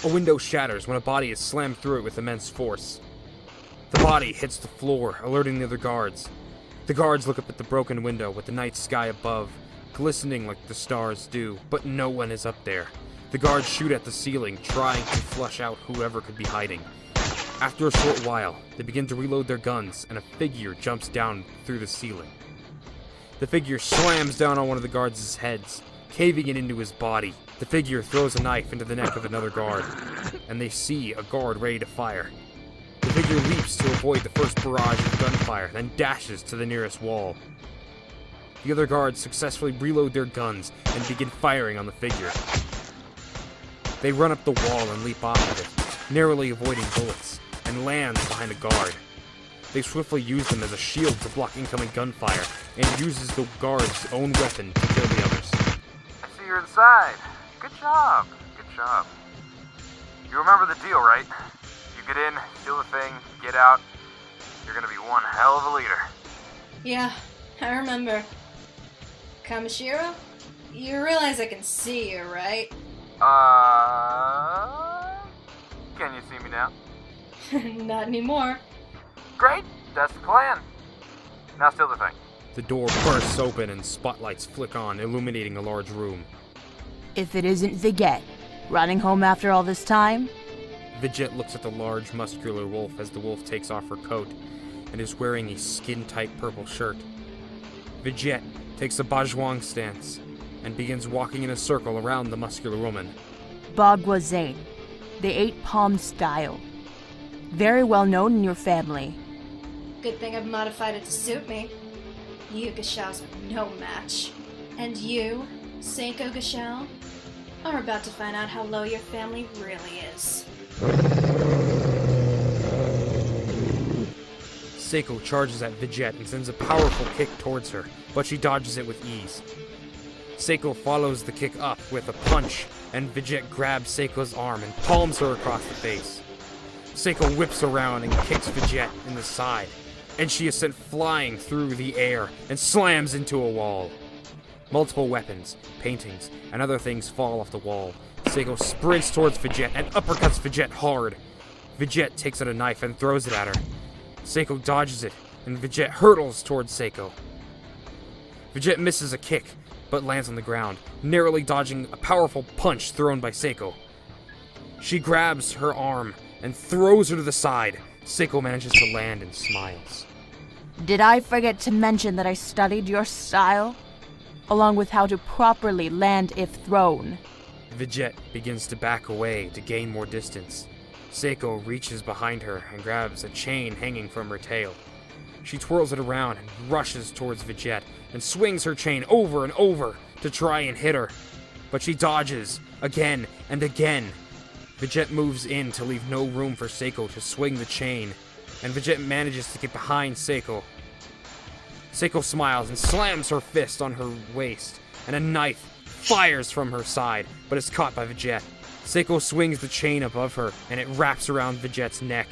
A window shatters when a body is slammed through it with immense force. The body hits the floor, alerting the other guards. The guards look up at the broken window with the night sky above, glistening like the stars do, but no one is up there. The guards shoot at the ceiling, trying to flush out whoever could be hiding. After a short while, they begin to reload their guns, and a figure jumps down through the ceiling. The figure slams down on one of the guards' heads, caving it into his body. The figure throws a knife into the neck of another guard, and they see a guard ready to fire. The figure leaps to avoid the first barrage of gunfire, then dashes to the nearest wall. The other guards successfully reload their guns and begin firing on the figure. They run up the wall and leap off of it, narrowly avoiding bullets, and lands behind a guard. They swiftly use them as a shield to block incoming gunfire, and uses the guard's own weapon to kill the others. I see you're inside. Good job. Good job. You remember the deal, right? You get in, steal the thing, get out. You're gonna be one hell of a leader. Yeah, I remember. Kamashiro? You realize I can see you, right? Can you see me now? Not anymore. Great, that's the plan. Now steal the thing. The door bursts open and spotlights flick on, illuminating a large room. If it isn't Vigette, running home after all this time? Vigette looks at the large, muscular wolf as the wolf takes off her coat and is wearing a skin-tight purple shirt. Vigette takes a Bajwang stance and begins walking in a circle around the muscular woman. Bagua Zane, the 8-palm style. Very well known in your family. Good thing I've modified it to suit me. You Gashaos are no match. And you, Seiko Gashao, are about to find out how low your family really is. Seiko charges at Vigette and sends a powerful kick towards her, but she dodges it with ease. Seiko follows the kick up with a punch, and Vigette grabs Seiko's arm and palms her across the face. Seiko whips around and kicks Vigette in the side, and she is sent flying through the air and slams into a wall. Multiple weapons, paintings, and other things fall off the wall. Seiko sprints towards Vigette and uppercuts Vigette hard. Vigette takes out a knife and throws it at her. Seiko dodges it, and Vigette hurtles towards Seiko. Vigette misses a kick, but lands on the ground, narrowly dodging a powerful punch thrown by Seiko. She grabs her arm and throws her to the side. Seiko manages to land and smiles. Did I forget to mention that I studied your style? Along with how to properly land if thrown. Vigette begins to back away to gain more distance. Seiko reaches behind her and grabs a chain hanging from her tail. She twirls it around and rushes towards Vigette and swings her chain over and over to try and hit her. But she dodges again and again. Vigette moves in to leave no room for Seiko to swing the chain, and Vigette manages to get behind Seiko. Seiko smiles and slams her fist on her waist, and a knife fires from her side, but is caught by Vigette. Seiko swings the chain above her, and it wraps around Vigette's neck.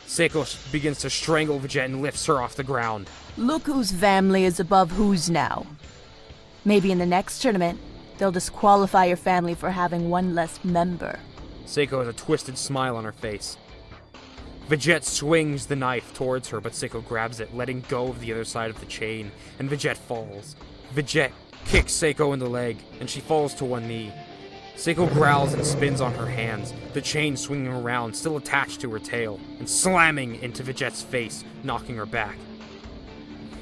Seiko begins to strangle Vigette and lifts her off the ground. Look whose family is above whose now. Maybe in the next tournament, they'll disqualify your family for having one less member. Seiko has a twisted smile on her face. Vigette swings the knife towards her, but Seiko grabs it, letting go of the other side of the chain, and Vigette falls. Vigette kicks Seiko in the leg, and she falls to one knee. Seiko growls and spins on her hands, the chain swinging around, still attached to her tail, and slamming into Vigette's face, knocking her back.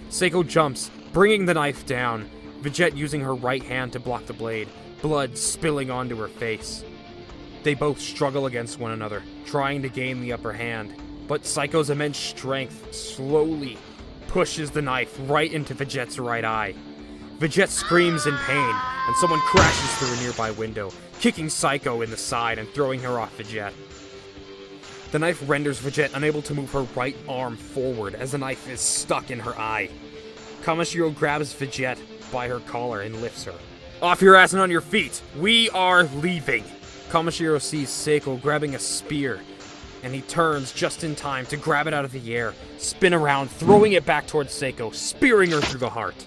Seiko jumps, bringing the knife down, Vigette using her right hand to block the blade, blood spilling onto her face. They both struggle against one another, trying to gain the upper hand, but Seiko's immense strength slowly pushes the knife right into Vigette's right eye. Vigette screams in pain, and someone crashes through a nearby window, kicking Seiko in the side and throwing her off Vigette. The knife renders Vigette unable to move her right arm forward as the knife is stuck in her eye. Kamashiro grabs Vigette by her collar and lifts her. Off your ass and on your feet! We are leaving! Kamashiro sees Seiko grabbing a spear, and he turns just in time to grab it out of the air, spin around, throwing it back towards Seiko, spearing her through the heart.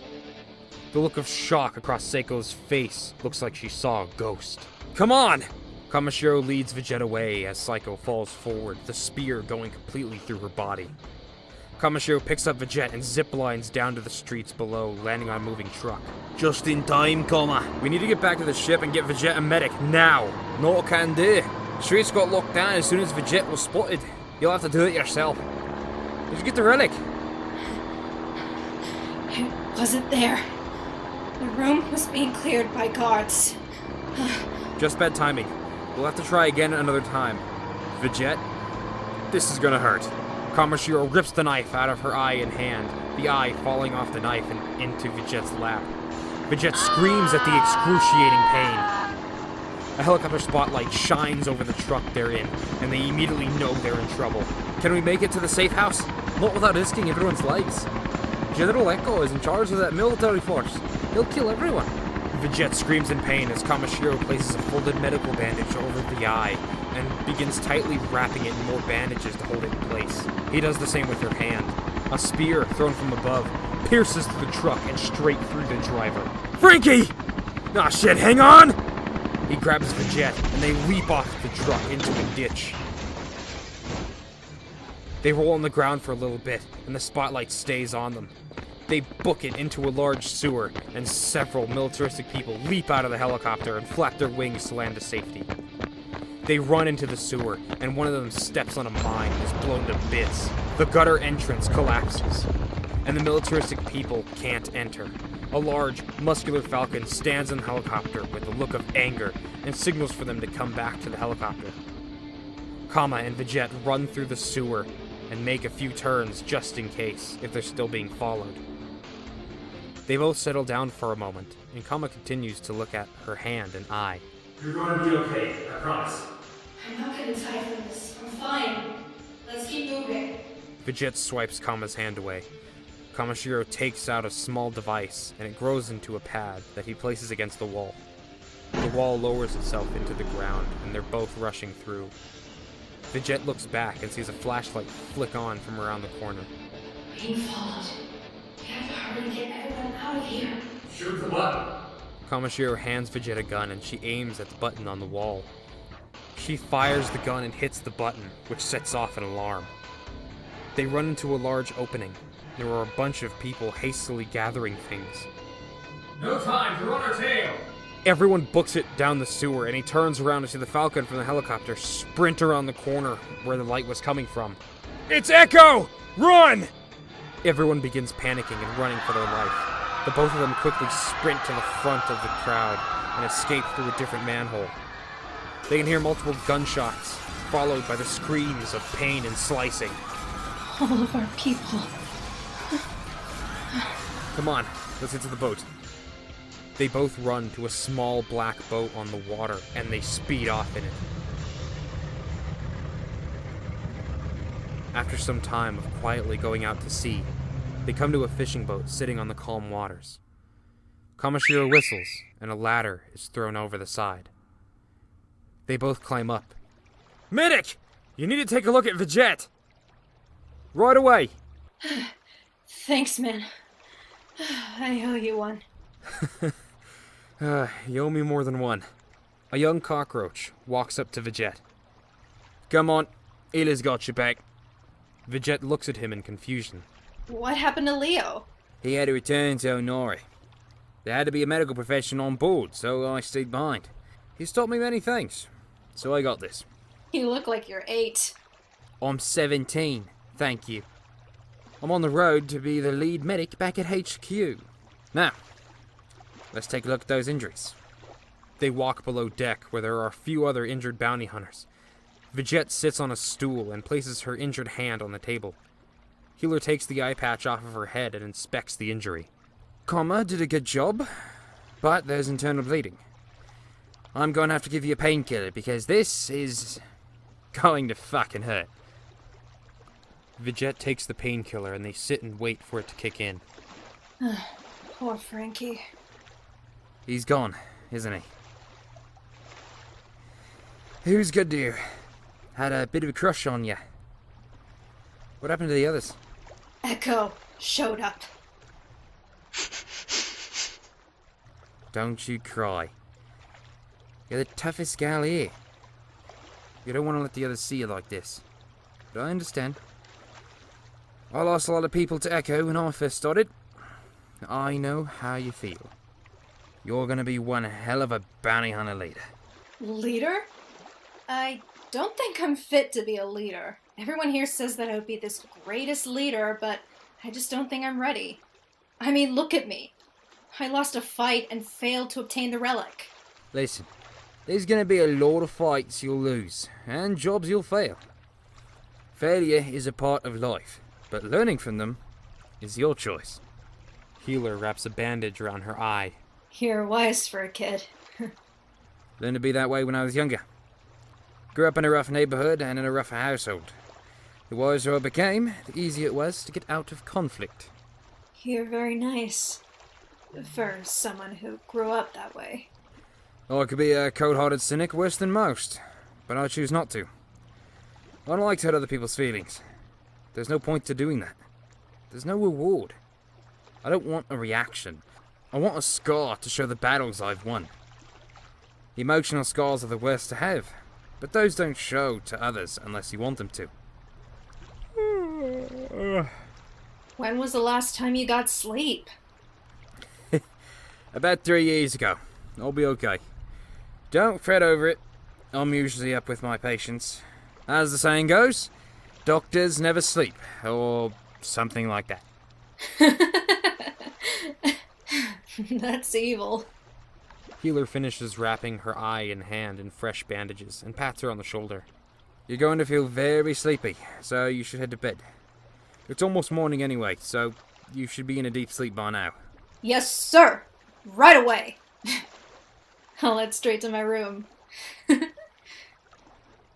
The look of shock across Seiko's face looks like she saw a ghost. Come on! Kamashiro leads Vigette away as Seiko falls forward, the spear going completely through her body. Kamashiro picks up Vigette and ziplines down to the streets below, landing on a moving truck. Just in time, Kama. We need to get back to the ship and get Vigette a medic, now! No can do. Streets got locked down as soon as Vigette was spotted. You'll have to do it yourself. Did you get the relic? It wasn't there. The room was being cleared by guards. Just bad timing. We'll have to try again another time. Vigette? This is gonna hurt. Kamashiro rips the knife out of her eye and hand, the eye falling off the knife and into Vigette's lap. Vigette screams at the excruciating pain. A helicopter spotlight shines over the truck they're in, and they immediately know they're in trouble. Can we make it to the safe house? Not without risking everyone's lives. General Echo is in charge of that military force. He'll kill everyone. Vigette screams in pain as Kamashiro places a folded medical bandage over the eye and begins tightly wrapping it in more bandages to hold it in place. He does the same with her hand. A spear thrown from above pierces through the truck and straight through the driver. Frankie! Aw shit, hang on! He grabs Vigette and they leap off the truck into a ditch. They roll on the ground for a little bit and the spotlight stays on them. They book it into a large sewer, and several militaristic people leap out of the helicopter and flap their wings to land to safety. They run into the sewer, and one of them steps on a mine and is blown to bits. The gutter entrance collapses, and the militaristic people can't enter. A large, muscular falcon stands in the helicopter with a look of anger and signals for them to come back to the helicopter. Kama and Vigette run through the sewer and make a few turns just in case, if they're still being followed. They both settle down for a moment, and Kama continues to look at her hand and eye. You're going to be okay, I promise. I'm not gonna die from this. I'm fine. Let's keep moving. Vigette swipes Kama's hand away. Kamashiro takes out a small device, and it grows into a pad that he places against the wall. The wall lowers itself into the ground, and they're both rushing through. Vigette looks back and sees a flashlight flick on from around the corner. Being followed. We have to hurry and get everyone out of here. Shoot the button. Kamashiro hands Vigette a gun and she aims at the button on the wall. She fires the gun and hits the button, which sets off an alarm. They run into a large opening. There are a bunch of people hastily gathering things. No time to run our tail. Everyone books it down the sewer, and he turns around to see the Falcon from the helicopter sprint around the corner where the light was coming from. It's Echo! Run! Everyone begins panicking and running for their life. The both of them quickly sprint to the front of the crowd and escape through a different manhole. They can hear multiple gunshots, followed by the screams of pain and slicing. All of our people. Come on, let's get to the boat. They both run to a small black boat on the water, and they speed off in it. After some time of quietly going out to sea, they come to a fishing boat sitting on the calm waters. Kamashiro whistles, and a ladder is thrown over the side. They both climb up. Medic! You need to take a look at Vigette! Right away! Thanks, man. I owe you one. You owe me more than one. A young cockroach walks up to Vigette. Come on, Ila's got you back. Vigette looks at him in confusion. What happened to Leo? He had to return to Onori. There had to be a medical professional on board, so I stayed behind. He's taught me many things, so I got this. You look like you're 8. I'm 17, thank you. I'm on the road to be the lead medic back at HQ. Now, let's take a look at those injuries. They walk below deck where there are a few other injured bounty hunters. Vigette sits on a stool and places her injured hand on the table. Healer takes the eye patch off of her head and inspects the injury. Kama did a good job, but there's internal bleeding. I'm going to have to give you a painkiller because this is going to fucking hurt. Vigette takes the painkiller and they sit and wait for it to kick in. Poor Frankie. He's gone, isn't he? Who's good to you? Had a bit of a crush on you. What happened to the others? Echo showed up. Don't you cry. You're the toughest gal here. You don't want to let the others see you like this. But I understand. I lost a lot of people to Echo when I first started. I know how you feel. You're gonna be one hell of a bounty hunter later. Leader? I don't think I'm fit to be a leader. Everyone here says that I would be this greatest leader, but I just don't think I'm ready. I mean, look at me. I lost a fight and failed to obtain the relic. Listen, there's gonna be a lot of fights you'll lose, and jobs you'll fail. Failure is a part of life, but learning from them is your choice. Healer wraps a bandage around her eye. You're wise for a kid. Learned to be that way when I was younger. Grew up in a rough neighborhood and in a rough household. The wiser I became, the easier it was to get out of conflict. You're very nice. For someone who grew up that way. I could be a cold-hearted cynic worse than most, but I choose not to. I don't like to hurt other people's feelings. There's no point to doing that. There's no reward. I don't want a reaction. I want a scar to show the battles I've won. Emotional scars are the worst to have, but those don't show to others unless you want them to. When was the last time you got sleep? About 3 years ago. I'll be okay. Don't fret over it. I'm usually up with my patients. As the saying goes, doctors never sleep, or something like that. That's evil. Healer finishes wrapping her eye and hand in fresh bandages and pats her on the shoulder. You're going to feel very sleepy, so you should head to bed. It's almost morning anyway, so you should be in a deep sleep by now. Yes, sir! Right away! I'll head straight to my room.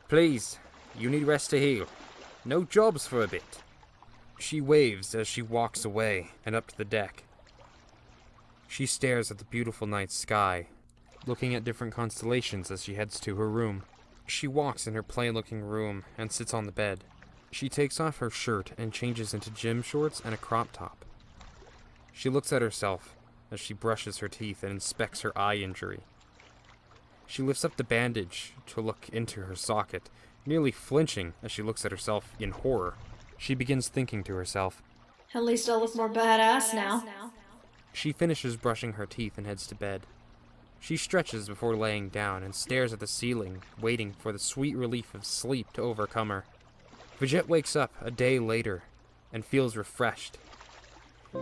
Please, you need rest to heal. No jobs for a bit. She waves as she walks away and up to the deck. She stares at the beautiful night sky, looking at different constellations as she heads to her room. She walks in her plain-looking room and sits on the bed. She takes off her shirt and changes into gym shorts and a crop top. She looks at herself as she brushes her teeth and inspects her eye injury. She lifts up the bandage to look into her socket, nearly flinching as she looks at herself in horror. She begins thinking to herself, At least I'll look more badass now. She finishes brushing her teeth and heads to bed. She stretches before laying down and stares at the ceiling, waiting for the sweet relief of sleep to overcome her. Vigette wakes up a day later and feels refreshed.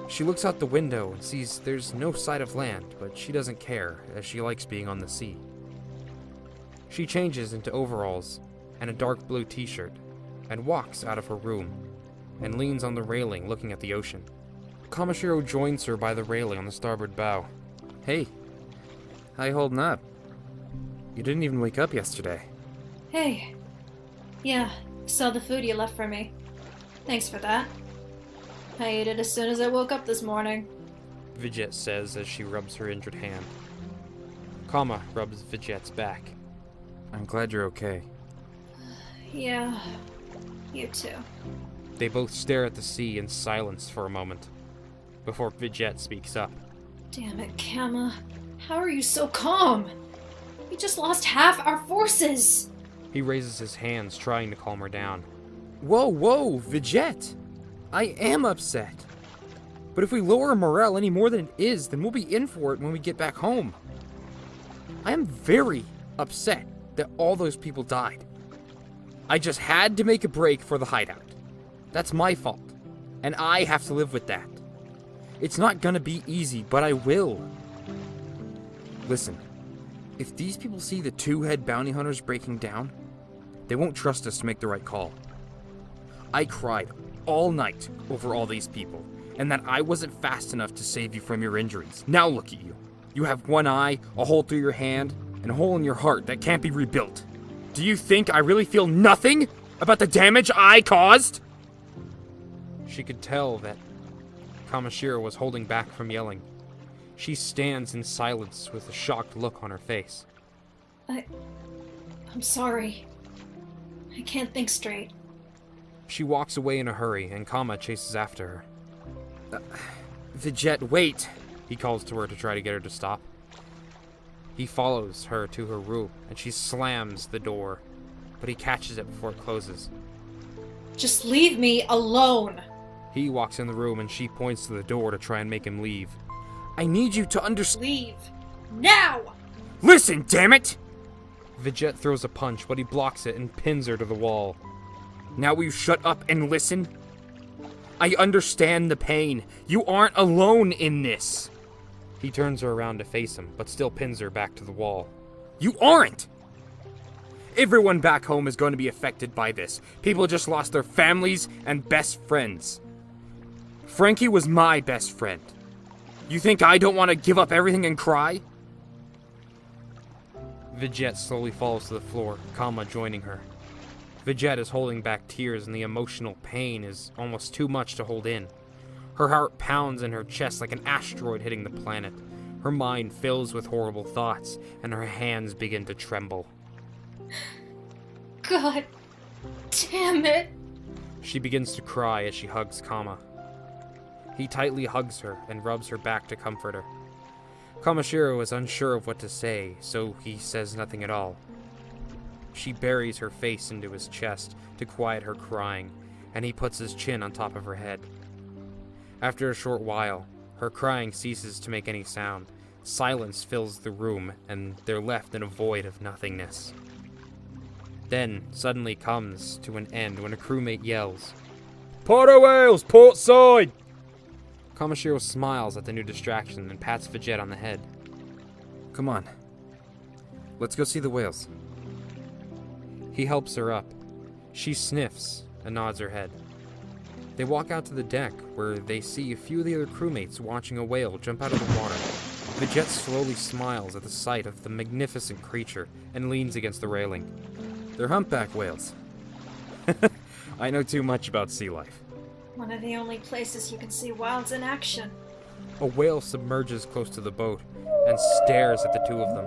She looks out the window and sees there's no sight of land, but she doesn't care, as she likes being on the sea. She changes into overalls and a dark blue t-shirt and walks out of her room and leans on the railing looking at the ocean. Kamashiro joins her by the railing on the starboard bow. Hey, how you holding up? You didn't even wake up yesterday. Hey. Yeah, saw the food you left for me. Thanks for that. I ate it as soon as I woke up this morning. Vigette says as she rubs her injured hand. Kama rubs Vigette's back. I'm glad you're okay. Yeah, you too. They both stare at the sea in silence for a moment, before Vigette speaks up. Damn it, Kama. How are you so calm? We just lost half our forces! He raises his hands, trying to calm her down. Whoa, Vigette! I am upset. But if we lower our morale any more than it is, then we'll be in for it when we get back home. I am very upset that all those people died. I just had to make a break for the hideout. That's my fault, and I have to live with that. It's not gonna be easy, but I will. Listen, if these people see the two-head bounty hunters breaking down, they won't trust us to make the right call. I cried all night over all these people, and that I wasn't fast enough to save you from your injuries. Now look at you. You have one eye, a hole through your hand, and a hole in your heart that can't be rebuilt. Do you think I really feel nothing about the damage I caused? She could tell that Kamashiro was holding back from yelling. She stands in silence with a shocked look on her face. I'm sorry. I can't think straight. She walks away in a hurry, and Kama chases after her. Vigette, wait! He calls to her to try to get her to stop. He follows her to her room, and she slams the door. but he catches it before it closes. Just leave me alone! He walks in the room and she points to the door to try and make him leave. I need you to understand. Leave! Now! Listen, damn it! Vigette throws a punch, but he blocks it and pins her to the wall. Now will you shut up and listen? I understand the pain. You aren't alone in this. He turns her around to face him, but still pins her back to the wall. You aren't! Everyone back home is going to be affected by this. People just lost their families and best friends. Frankie was my best friend. You think I don't want to give up everything and cry? Vigette slowly falls to the floor, Kama joining her. Vigette is holding back tears and the emotional pain is almost too much to hold in. Her heart pounds in her chest like an asteroid hitting the planet. Her mind fills with horrible thoughts and her hands begin to tremble. God damn it! She begins to cry as she hugs Kama. He tightly hugs her and rubs her back to comfort her. Kamashiro is unsure of what to say, so he says nothing at all. She buries her face into his chest to quiet her crying, and he puts his chin on top of her head. After a short while, her crying ceases to make any sound. Silence fills the room, and they're left in a void of nothingness. Then, suddenly comes to an end when a crewmate yells, "Porter whales, port side!" Kamashiro smiles at the new distraction and pats Vigette on the head. Come on. Let's go see the whales. He helps her up. She sniffs and nods her head. They walk out to the deck, where they see a few of the other crewmates watching a whale jump out of the water. Vigette slowly smiles at the sight of the magnificent creature and leans against the railing. They're humpback whales. I know too much about sea life. One of the only places you can see wilds in action. A whale submerges close to the boat and stares at the two of them.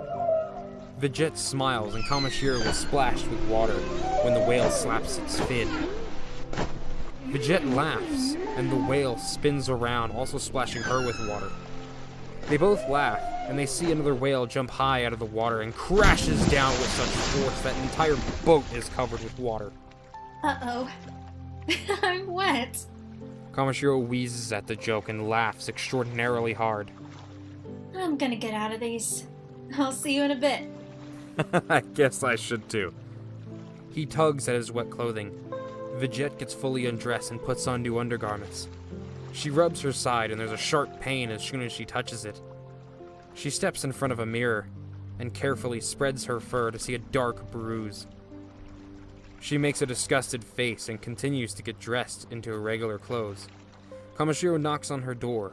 Vigette smiles and Kamashiro is splashed with water when the whale slaps its fin. Vigette laughs and the whale spins around, also splashing her with water. They both laugh and they see another whale jump high out of the water and crashes down with such force that an entire boat is covered with water. Uh-oh. I'm wet. Kamashiro wheezes at the joke and laughs extraordinarily hard. I'm gonna get out of these. I'll see you in a bit. I guess I should too. He tugs at his wet clothing. Vigette gets fully undressed and puts on new undergarments. She rubs her side and there's a sharp pain as soon as she touches it. She steps in front of a mirror and carefully spreads her fur to see a dark bruise. She makes a disgusted face and continues to get dressed into her regular clothes. Kamashiro knocks on her door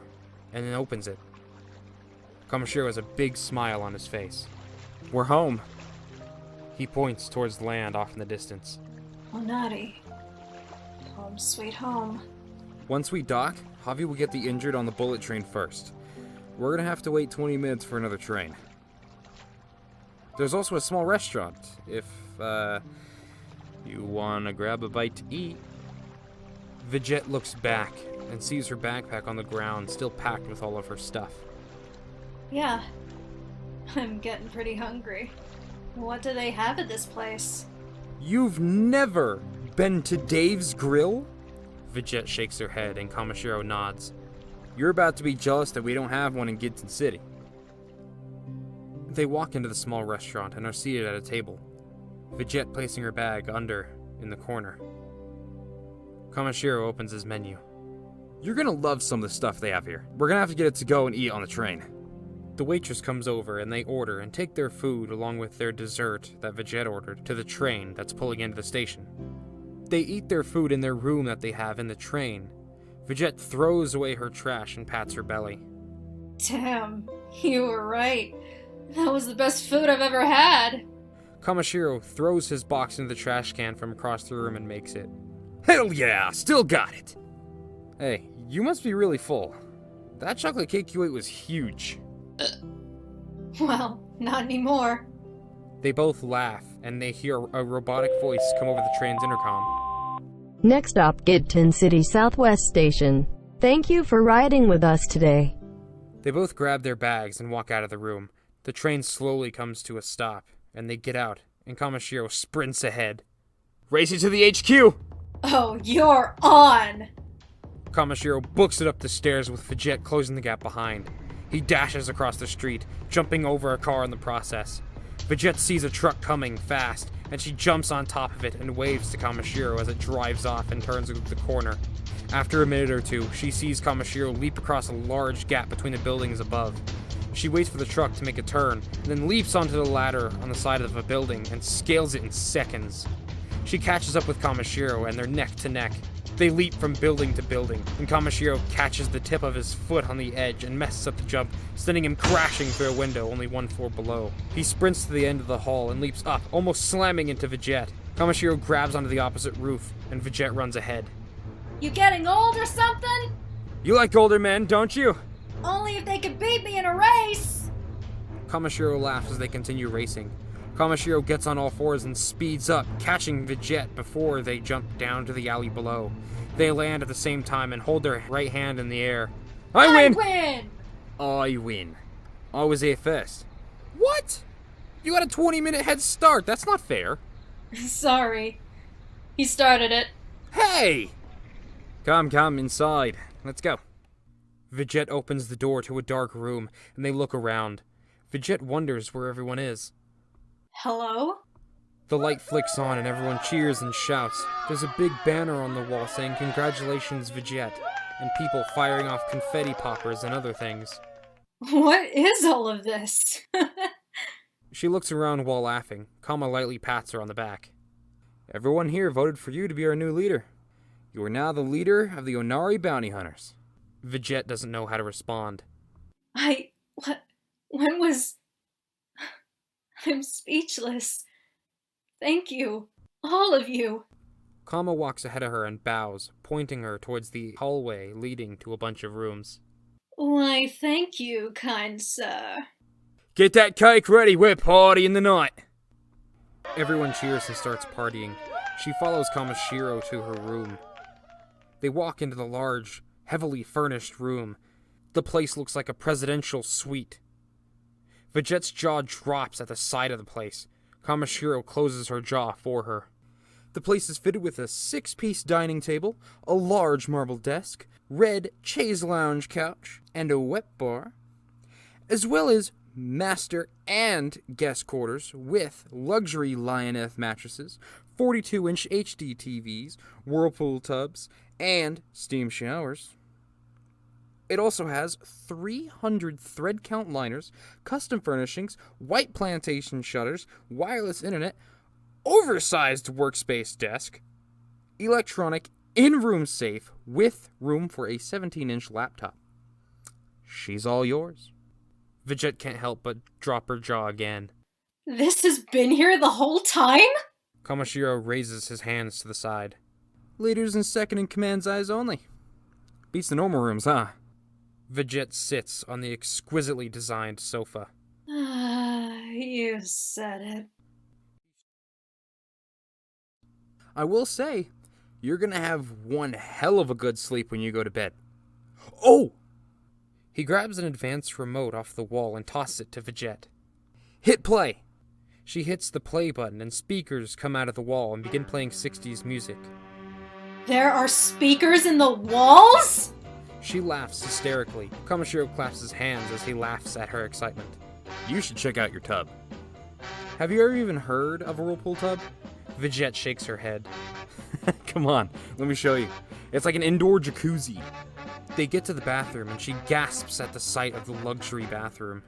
and then opens it. Kamashiro has a big smile on his face. We're home. He points towards land off in the distance. Onari. Home sweet home. Once we dock, Javi will get the injured on the bullet train first. We're gonna have to wait 20 minutes for another train. There's also a small restaurant, if, you wanna grab a bite to eat. Vigette looks back and sees her backpack on the ground, still packed with all of her stuff. Yeah. I'm getting pretty hungry. What do they have at this place? You've never been to Dave's Grill? Vigette shakes her head and Kamashiro nods. You're about to be jealous that we don't have one in Gibson City. They walk into the small restaurant and are seated at a table. Vigette placing her bag under in the corner. Kamashiro opens his menu. You're gonna love some of the stuff they have here. We're gonna have to get it to go and eat on the train. The waitress comes over and they order and take their food along with their dessert that Vigette ordered to the train that's pulling into the station. They eat their food in their room that they have in the train. Vigette throws away her trash and pats her belly. Damn, you were right. That was the best food I've ever had. Kamashiro throws his box into the trash can from across the room and makes it. Hell yeah, still got it. Hey, you must be really full. That chocolate cake you ate was huge. Well, not anymore. They both laugh, and they hear a robotic voice come over the train's intercom. Next stop, Gibson City Southwest Station. Thank you for riding with us today. They both grab their bags and walk out of the room. The train slowly comes to a stop, and they get out, and Kamashiro sprints ahead. Racing to the HQ! Oh, you're on! Kamashiro books it up the stairs with Vigette closing the gap behind. He dashes across the street, jumping over a car in the process. Vigette sees a truck coming fast, and she jumps on top of it and waves to Kamashiro as it drives off and turns the corner. After a minute or two, she sees Kamashiro leap across a large gap between the buildings above. She waits for the truck to make a turn, and then leaps onto the ladder on the side of a building and scales it in seconds. She catches up with Kamashiro, and they're neck to neck. They leap from building to building, and Kamashiro catches the tip of his foot on the edge and messes up the jump, sending him crashing through a window only one floor below. He sprints to the end of the hall and leaps up, almost slamming into Vigette. Kamashiro grabs onto the opposite roof, and Vigette runs ahead. You getting old or something? You like older men, don't you? Only if they could beat me in a race! Kamashiro laughs as they continue racing. Kamashiro gets on all fours and speeds up, catching Vigette before they jump down to the alley below. They land at the same time and hold their right hand in the air. I win! I win. I was here first. What? You got a 20-minute head start. That's not fair. Sorry. He started it. Hey! Come inside. Let's go. Vigette opens the door to a dark room, and they look around. Vigette wonders where everyone is. Hello? The light flicks on and everyone cheers and shouts. There's a big banner on the wall saying "Congratulations, Vigette," and people firing off confetti poppers and other things. What is all of this? She looks around while laughing. Kama lightly pats her on the back. Everyone here voted for you to be our new leader. You are now the leader of the Onari Bounty Hunters. Vigette doesn't know how to respond. When was... I'm speechless. Thank you. All of you. Kama walks ahead of her and bows, pointing her towards the hallway leading to a bunch of rooms. Why, thank you, kind sir. Get that cake ready, we're partying the night! Everyone cheers and starts partying. She follows Kamashiro to her room. They walk into the large, heavily furnished room. The place looks like a presidential suite. Vigette's jaw drops at the sight of the place. Kamashiro closes her jaw for her. The place is fitted with a 6-piece dining table, a large marble desk, red chaise lounge couch, and a wet bar, as well as master and guest quarters with luxury lioness mattresses, 42-inch HD TVs, whirlpool tubs, and steam showers. It also has 300 thread count liners, custom furnishings, white plantation shutters, wireless internet, oversized workspace desk, electronic in-room safe with room for a 17-inch laptop. She's all yours. Vigette can't help but drop her jaw again. This has been here the whole time? Kamashiro raises his hands to the side. Leaders and second-in-command's eyes only. Beats the normal rooms, huh? Vigette sits on the exquisitely designed sofa. You said it. I will say, you're gonna have one hell of a good sleep when you go to bed. Oh! He grabs an advanced remote off the wall and tosses it to Vigette. Hit play! She hits the play button and speakers come out of the wall and begin playing 60s music. There are speakers in the walls? She laughs hysterically. Kamashiro claps his hands as he laughs at her excitement. You should check out your tub. Have you ever even heard of a whirlpool tub? Vigette shakes her head. Come on, let me show you. It's like an indoor jacuzzi. They get to the bathroom and she gasps at the sight of the luxury bathroom.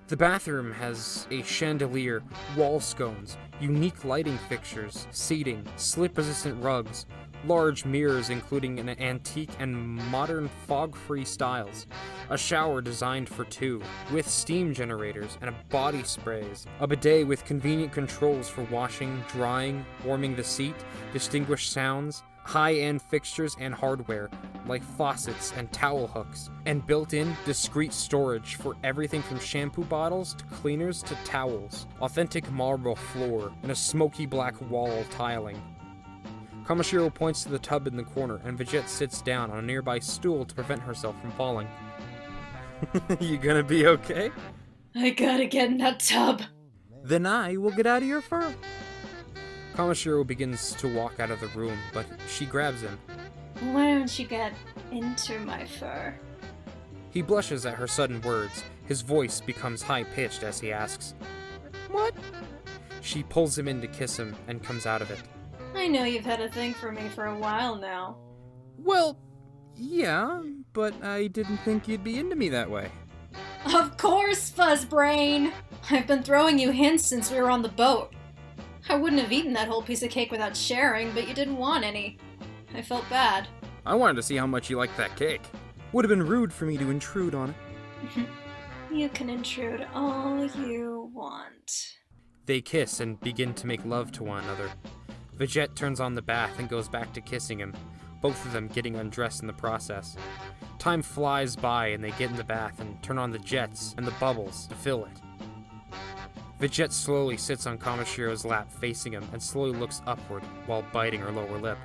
The bathroom has a chandelier, wall scones, unique lighting fixtures, seating, slip-resistant rugs, large mirrors including an antique and modern fog-free styles, a shower designed for two, with steam generators and body sprays, a bidet with convenient controls for washing, drying, warming the seat, distinguished sounds, high-end fixtures and hardware, like faucets and towel hooks, and built-in, discreet storage for everything from shampoo bottles to cleaners to towels, authentic marble floor, and a smoky black wall tiling. Kamashiro points to the tub in the corner, and Vigette sits down on a nearby stool to prevent herself from falling. You gonna be okay? I gotta get in that tub. Then I will get out of your fur. Kamashiro begins to walk out of the room, but she grabs him. Why don't you get into my fur? He blushes at her sudden words. His voice becomes high-pitched as he asks, "What?" She pulls him in to kiss him and comes out of it. I know you've had a thing for me for a while now. Well, yeah, but I didn't think you'd be into me that way. Of course, Fuzzbrain! I've been throwing you hints since we were on the boat. I wouldn't have eaten that whole piece of cake without sharing, but you didn't want any. I felt bad. I wanted to see how much you liked that cake. Would have been rude for me to intrude on it. You can intrude all you want. They kiss and begin to make love to one another. Vigette turns on the bath and goes back to kissing him, both of them getting undressed in the process. Time flies by and they get in the bath and turn on the jets and the bubbles to fill it. Vigette slowly sits on Kamashiro's lap facing him and slowly looks upward while biting her lower lip.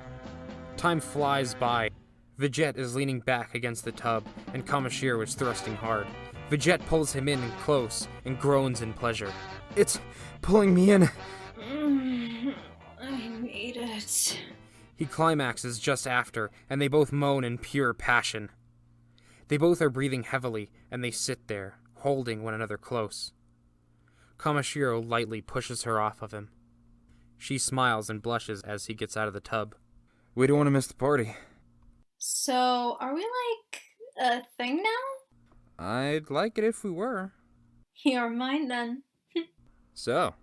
Time flies by. Vigette is leaning back against the tub and Kamashiro is thrusting hard. Vigette pulls him in close and groans in pleasure. It's pulling me in. I need it. He climaxes just after, and they both moan in pure passion. They both are breathing heavily, and they sit there, holding one another close. Kamashiro lightly pushes her off of him. She smiles and blushes as he gets out of the tub. We don't want to miss the party. So, are we like a thing now? I'd like it if we were. You're mine then. So,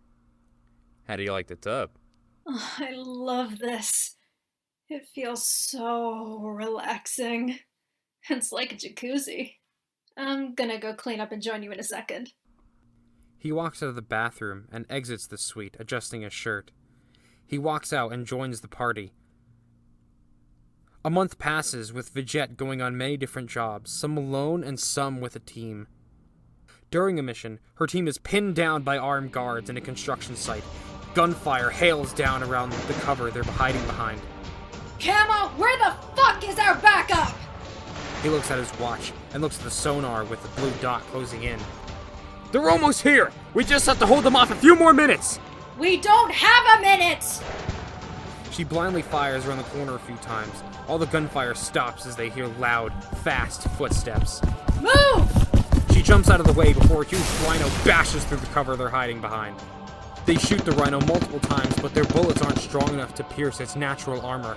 how do you like the tub? Oh, I love this. It feels so relaxing. It's like a jacuzzi. I'm gonna go clean up and join you in a second. He walks out of the bathroom and exits the suite, adjusting his shirt. He walks out and joins the party. A month passes with Vigette going on many different jobs, some alone and some with a team. During a mission, her team is pinned down by armed guards in a construction site. Gunfire hails down around the cover they're hiding behind. Camo, where the fuck is our backup? He looks at his watch and looks at the sonar with the blue dot closing in. They're almost here! We just have to hold them off a few more minutes! We don't have a minute! She blindly fires around the corner a few times. All the gunfire stops as they hear loud, fast footsteps. Move! She jumps out of the way before a huge rhino bashes through the cover they're hiding behind. They shoot the rhino multiple times, but their bullets aren't strong enough to pierce its natural armor.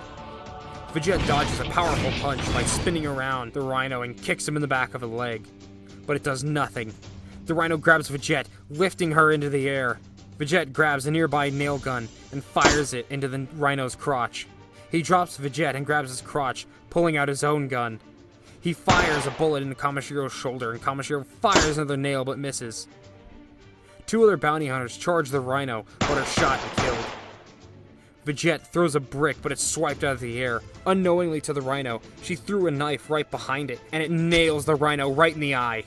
Vigette dodges a powerful punch by spinning around the rhino and kicks him in the back of the leg. But it does nothing. The rhino grabs Vigette, lifting her into the air. Vigette grabs a nearby nail gun and fires it into the rhino's crotch. He drops Vigette and grabs his crotch, pulling out his own gun. He fires a bullet into Kamashiro's shoulder, and Kamashiro fires another nail but misses. Two other bounty hunters charge the rhino, but are shot and killed. Vigette throws a brick, but it's swiped out of the air. Unknowingly to the rhino, she threw a knife right behind it, and it nails the rhino right in the eye.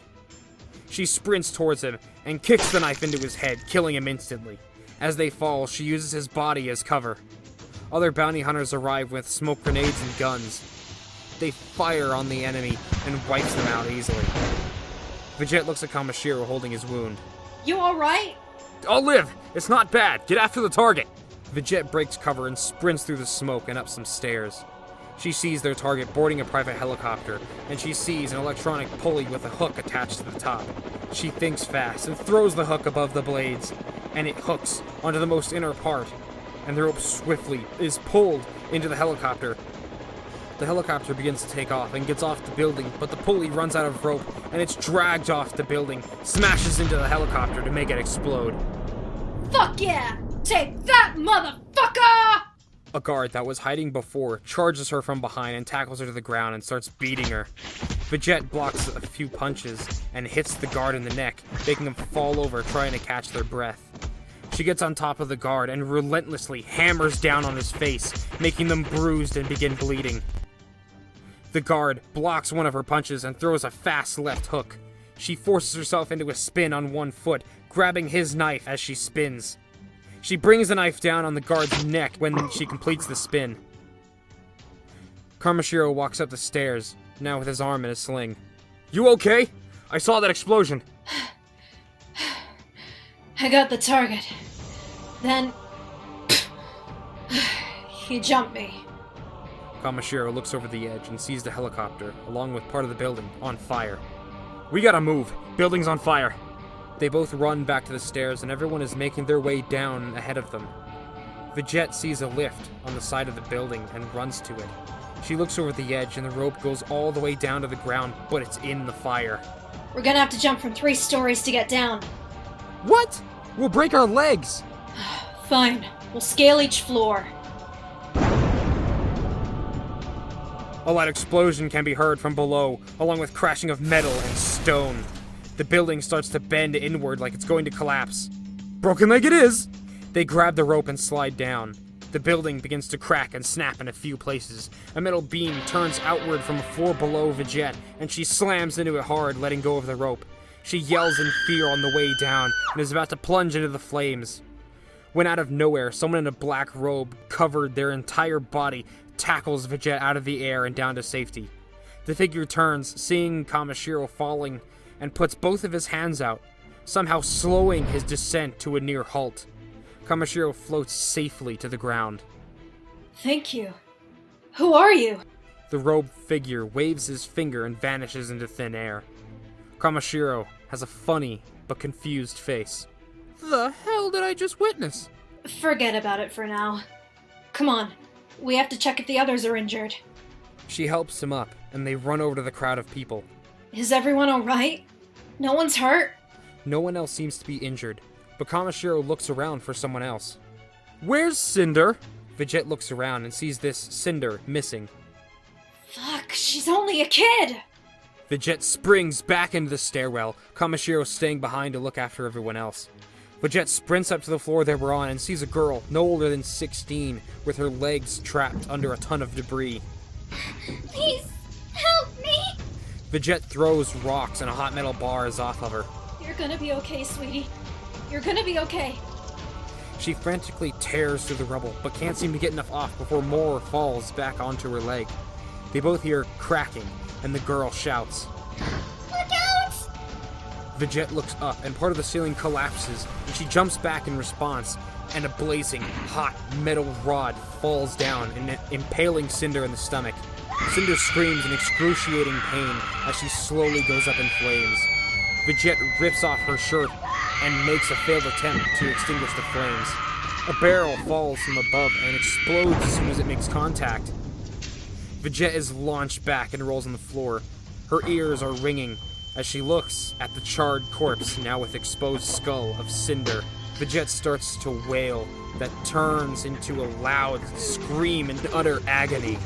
She sprints towards him and kicks the knife into his head, killing him instantly. As they fall, she uses his body as cover. Other bounty hunters arrive with smoke grenades and guns. They fire on the enemy and wipes them out easily. Vigette looks at Kamashiro holding his wound. You alright? I'll live! It's not bad! Get after the target! Vigette breaks cover and sprints through the smoke and up some stairs. She sees their target boarding a private helicopter, and she sees an electronic pulley with a hook attached to the top. She thinks fast and throws the hook above the blades, and it hooks onto the most inner part, and the rope swiftly is pulled into the helicopter. The helicopter begins to take off and gets off the building, but the pulley runs out of rope, and it's dragged off the building, smashes into the helicopter to make it explode. Fuck yeah! Take that, motherfucker! A guard that was hiding before charges her from behind and tackles her to the ground and starts beating her. Vigette blocks a few punches and hits the guard in the neck, making him fall over trying to catch their breath. She gets on top of the guard and relentlessly hammers down on his face, making them bruised and begin bleeding. The guard blocks one of her punches and throws a fast left hook. She forces herself into a spin on one foot, grabbing his knife as she spins. She brings the knife down on the guard's neck when she completes the spin. Kamashiro walks up the stairs, now with his arm in a sling. You okay? I saw that explosion. I got the target. Then He jumped me. Kamashiro looks over the edge and sees the helicopter, along with part of the building, on fire. We gotta move. Building's on fire. They both run back to the stairs and everyone is making their way down ahead of them. Vigette sees a lift on the side of the building and runs to it. She looks over the edge and the rope goes all the way down to the ground, but it's in the fire. We're gonna have to jump from 3 stories to get down. What? We'll break our legs! Fine. We'll scale each floor. A loud explosion can be heard from below, along with crashing of metal and stone. The building starts to bend inward like it's going to collapse. Broken leg it is! They grab the rope and slide down. The building begins to crack and snap in a few places. A metal beam turns outward from a floor below Vigette, and she slams into it hard, letting go of the rope. She yells in fear on the way down, and is about to plunge into the flames. When out of nowhere, someone in a black robe covered their entire body tackles Vigette out of the air and down to safety. The figure turns, seeing Kamashiro falling, and puts both of his hands out, somehow slowing his descent to a near halt. Kamashiro floats safely to the ground. Thank you. Who are you? The robed figure waves his finger and vanishes into thin air. Kamashiro has a funny but confused face. The hell did I just witness? Forget about it for now. Come on. We have to check if the others are injured. She helps him up, and they run over to the crowd of people. Is everyone alright? No one's hurt? No one else seems to be injured, but Kamashiro looks around for someone else. Where's Cinder? Vigette looks around and sees this Cinder missing. Fuck, she's only a kid! Vigette springs back into the stairwell, Kamashiro staying behind to look after everyone else. Vigette sprints up to the floor they were on and sees a girl no older than 16 with her legs trapped under a ton of debris. Please, help me! Vigette throws rocks and a hot metal bar is off of her. You're gonna be okay, sweetie. You're gonna be okay. She frantically tears through the rubble, but can't seem to get enough off before more falls back onto her leg. They both hear cracking, and the girl shouts, Look out! Vigette looks up, and part of the ceiling collapses, and she jumps back in response, and a blazing, hot metal rod falls down, impaling Cinder in the stomach. Cinder screams in excruciating pain as she slowly goes up in flames. Vigette rips off her shirt and makes a failed attempt to extinguish the flames. A barrel falls from above and explodes as soon as it makes contact. Vigette is launched back and rolls on the floor. Her ears are ringing as she looks at the charred corpse, now with exposed skull, of Cinder. Vigette starts to wail that turns into a loud scream in utter agony.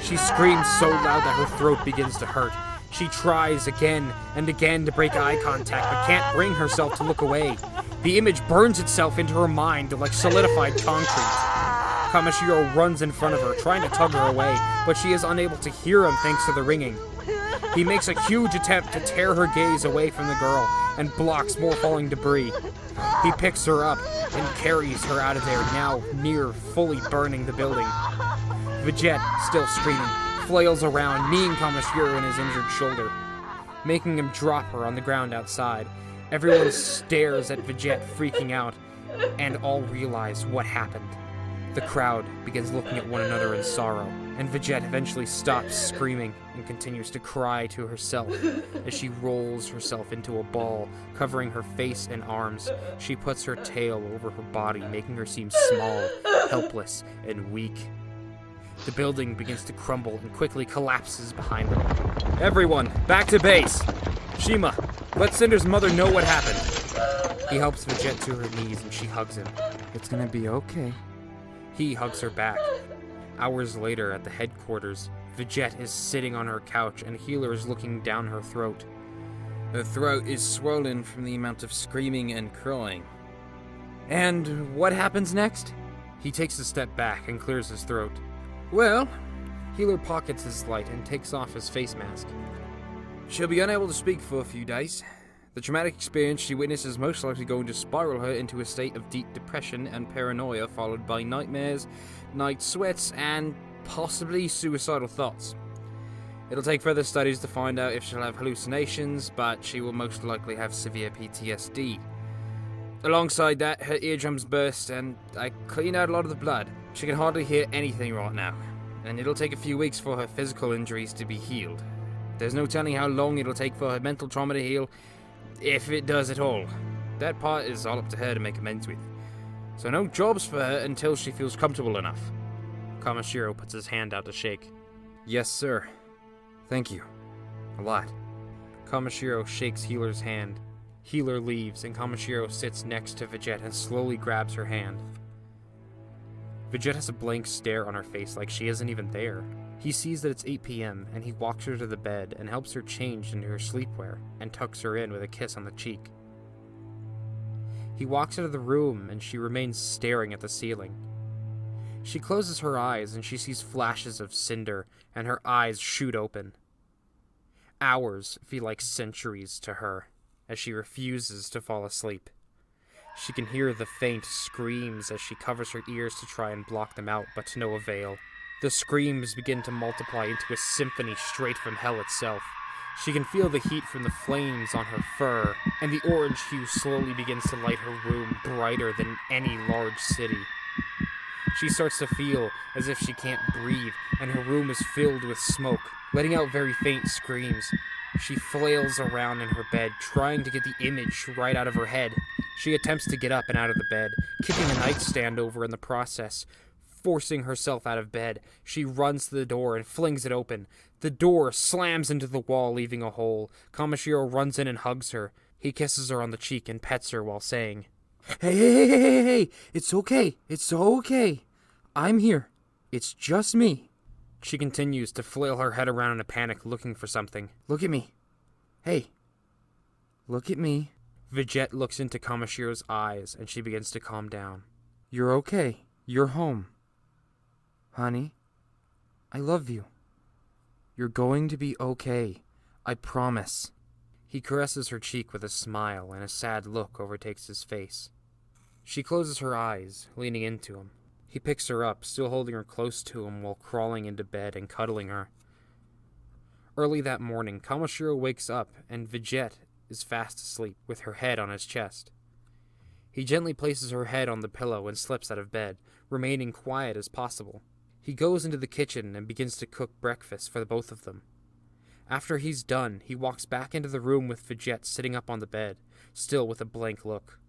She screams so loud that her throat begins to hurt. She tries again and again to break eye contact, but can't bring herself to look away. The image burns itself into her mind like solidified concrete. Kamashiro runs in front of her, trying to tug her away, but she is unable to hear him thanks to the ringing. He makes a huge attempt to tear her gaze away from the girl and blocks more falling debris. He picks her up and carries her out of there, now near fully burning the building. Vigette, still screaming, flails around, kneeing Kamashiro in his injured shoulder, making him drop her on the ground outside. Everyone stares at Vigette, freaking out, and all realize what happened. The crowd begins looking at one another in sorrow, and Vigette eventually stops screaming and continues to cry to herself as she rolls herself into a ball, covering her face and arms. She puts her tail over her body, making her seem small, helpless, and weak. The building begins to crumble and quickly collapses behind them. Everyone, back to base! Shima, let Cinder's mother know what happened. He helps Vigette to her knees and she hugs him. It's gonna be okay. He hugs her back. Hours later at the headquarters, Vigette is sitting on her couch and Healer is looking down her throat. Her throat is swollen from the amount of screaming and crying. And what happens next? He takes a step back and clears his throat. Well, Healer pockets his light and takes off his face mask. she'll be unable to speak for a few days. The traumatic experience she witnessed is most likely going to spiral her into a state of deep depression and paranoia, followed by nightmares, night sweats, and possibly suicidal thoughts. It'll take further studies to find out if she'll have hallucinations, but she will most likely have severe PTSD. Alongside that, her eardrums burst and I cleaned out a lot of the blood. She can hardly hear anything right now, and it'll take a few weeks for her physical injuries to be healed. There's no telling how long it'll take for her mental trauma to heal, if it does at all. That part is all up to her to make amends with. So no jobs for her until she feels comfortable enough. Kamashiro puts his hand out to shake. Yes, sir. Thank you. A lot. Kamashiro shakes Healer's hand. Healer leaves, and Kamashiro sits next to Vigette and slowly grabs her hand. Vigette has a blank stare on her face like she isn't even there. He sees that it's 8 p.m., and he walks her to the bed and helps her change into her sleepwear and tucks her in with a kiss on the cheek. He walks out of the room, and she remains staring at the ceiling. She closes her eyes, and she sees flashes of cinder, and her eyes shoot open. Hours feel like centuries to her, as she refuses to fall asleep. She can hear the faint screams as she covers her ears to try and block them out, but to no avail. The screams begin to multiply into a symphony straight from hell itself. She can feel the heat from the flames on her fur, and the orange hue slowly begins to light her room brighter than any large city. She starts to feel as if she can't breathe, and her room is filled with smoke, letting out very faint screams. She flails around in her bed, trying to get the image right out of her head. She attempts to get up and out of the bed, kicking the nightstand over in the process. Forcing herself out of bed, she runs to the door and flings it open. The door slams into the wall, leaving a hole. Kamashiro runs in and hugs her. He kisses her on the cheek and pets her while saying, Hey, it's okay. It's okay. I'm here. It's just me. She continues to flail her head around in a panic, looking for something. Look at me. Hey. Look at me. Vigette looks into Kamashiro's eyes, and she begins to calm down. You're okay. You're home. Honey, I love you. You're going to be okay. I promise. He caresses her cheek with a smile, and a sad look overtakes his face. She closes her eyes, leaning into him. He picks her up, still holding her close to him while crawling into bed and cuddling her. Early that morning, Kamashiro wakes up, and Vigette is fast asleep, with her head on his chest. He gently places her head on the pillow and slips out of bed, remaining quiet as possible. He goes into the kitchen and begins to cook breakfast for the both of them. After he's done, he walks back into the room with Vigette sitting up on the bed, still with a blank look.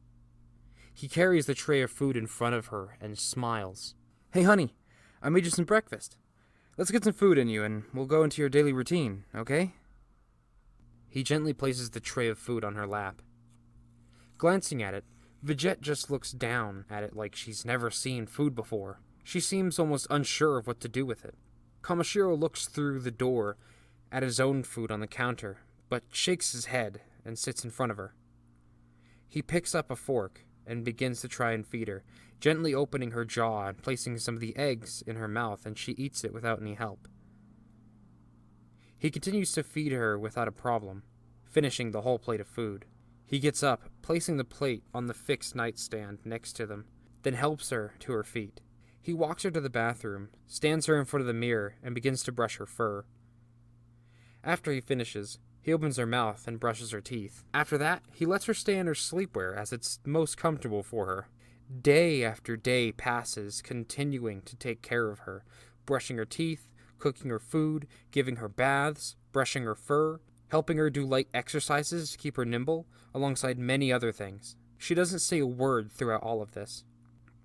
He carries the tray of food in front of her and smiles. Hey, honey, I made you some breakfast. Let's get some food in you and we'll go into your daily routine, okay? He gently places the tray of food on her lap. Glancing at it, Vigette just looks down at it like she's never seen food before. She seems almost unsure of what to do with it. Kamashiro looks through the door at his own food on the counter, but shakes his head and sits in front of her. He picks up a fork and begins to try and feed her, gently opening her jaw and placing some of the eggs in her mouth, and she eats it without any help. He continues to feed her without a problem, finishing the whole plate of food. He gets up, placing the plate on the fixed nightstand next to them, then helps her to her feet. He walks her to the bathroom, stands her in front of the mirror, and begins to brush her fur. After he finishes, he opens her mouth and brushes her teeth. After that, he lets her stay in her sleepwear as it's most comfortable for her. Day after day passes, continuing to take care of her, brushing her teeth, cooking her food, giving her baths, brushing her fur, helping her do light exercises to keep her nimble, alongside many other things. She doesn't say a word throughout all of this.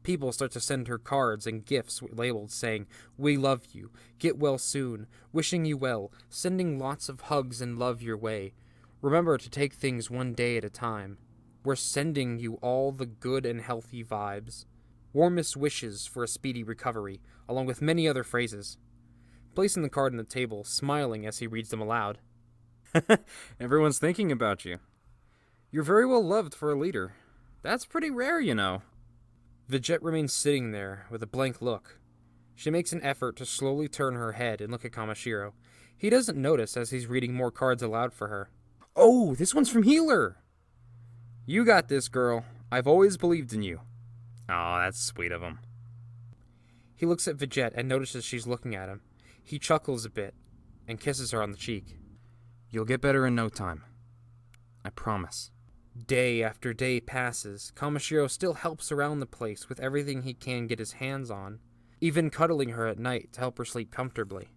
People start to send her cards and gifts labeled saying, "We love you, get well soon, wishing you well, sending lots of hugs and love your way. Remember to take things one day at a time. We're sending you all the good and healthy vibes. Warmest wishes for a speedy recovery," along with many other phrases. Placing the card on the table, smiling as he reads them aloud. Everyone's thinking about you. You're very well loved for a leader. That's pretty rare, you know. Vigette remains sitting there with a blank look. She makes an effort to slowly turn her head and look at Kamashiro. He doesn't notice as he's reading more cards aloud for her. Oh, this one's from Healer. You got this, girl. I've always believed in you. Oh, that's sweet of him. He looks at Vigette and notices she's looking at him. He chuckles a bit and kisses her on the cheek. You'll get better in no time. I promise. Day after day passes. Kamashiro still helps around the place with everything he can get his hands on. even cuddling her at night to help her sleep comfortably.